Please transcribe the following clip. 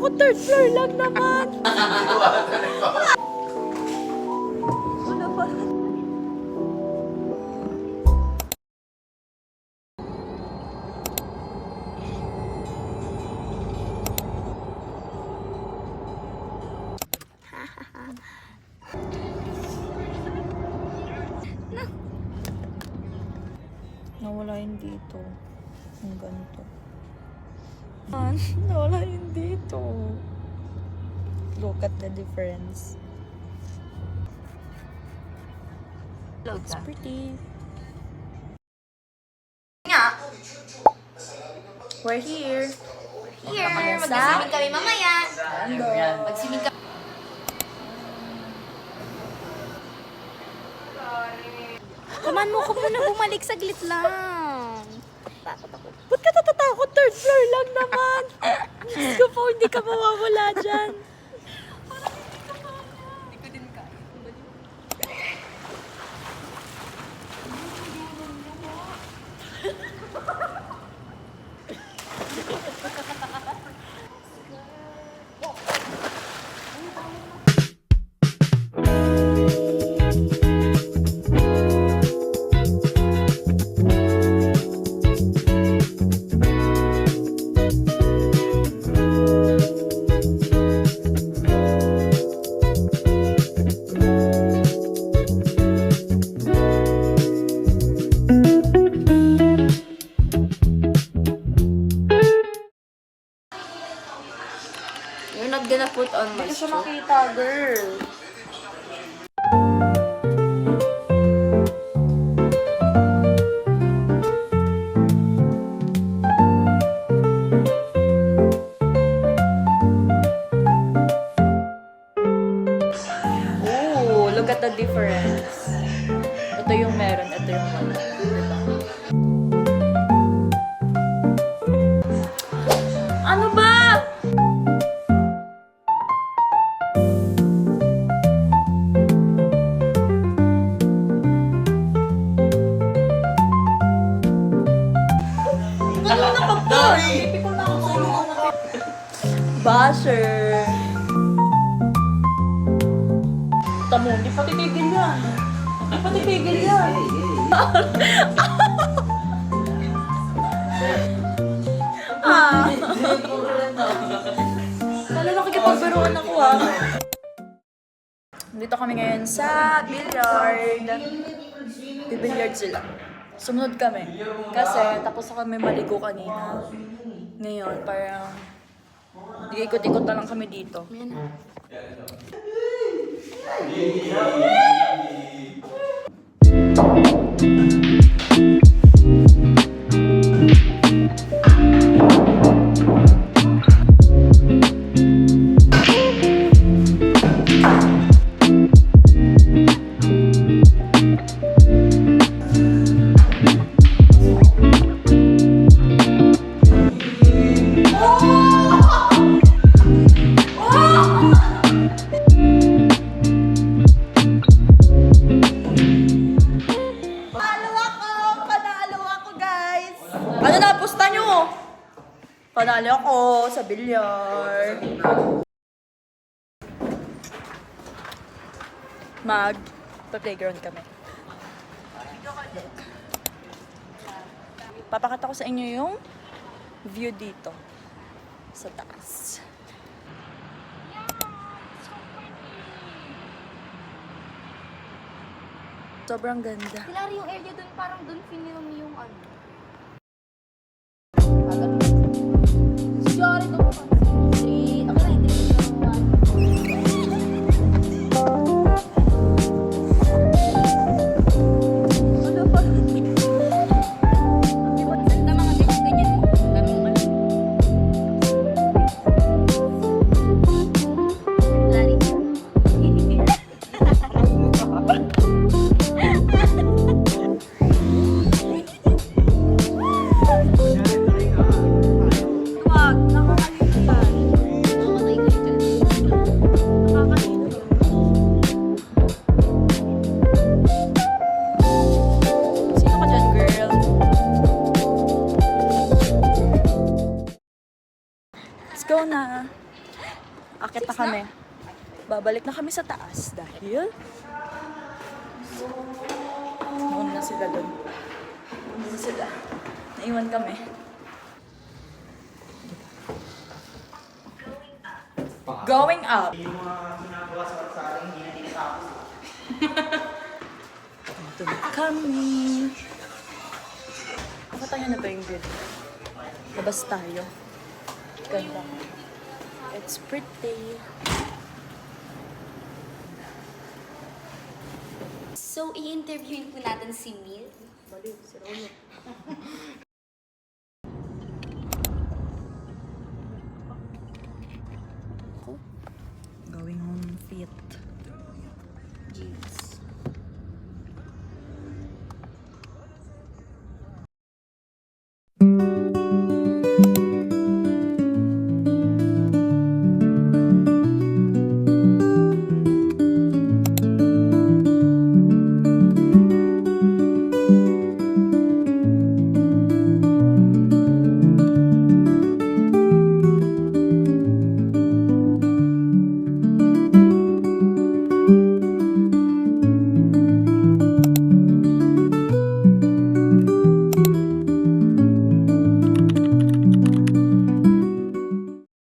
ako, third floor lang naman. Wala pa. Nawala yun dito. Ang ganito. Nawala yun dito. Look at the difference. It's pretty. Nga. We're here. Here, magsisiming kami mamaya. Magsiming kami. Kaman mo ko muna bumalik, saglit lang. Ba't ka natatakot? Third floor lang naman. Diyos ko po, hindi ka mawawala dyan. Hindi ko din kaya. You're not gonna put on my shoe. Hindi ko makita, girl. Oh, look at the difference. Ito yung meron, ito yung wala. Diba? Ano ba? Basher. Tamo, hindi pa titigil yan. Hindi pa titigil yan. Lalo nakikipagbiruan ako Dito kami ngayon sa billiard. Bibilliard sila. Sumunod kami. Kasi tapos na kami maligo kanina. Ngayon, parang ikot-ikot na lang kami dito. Ano na, pusta nyo? Panalo ako sa bilyar. Playground kami. Papakita ko sa inyo yung view dito. Sa taas. Sobrang ganda. Hilari yung area dun, parang dun film yung ano. Sorry, no. 3. Okay na, hindi ko Let's go na. Akit na kami. Babalik na kami sa taas dahil noon na sila doon. Noon na sila. Naiwan kami. Going up. Yung mga ginagawa sa kalsada, hindi na tinatapos. Ito na kami. Nakatayo na ba yung video? Labas tayo. Ganda. It's pretty. So, i-interviewin po natin si Mil. Baliw, si Rolo. Going home fit.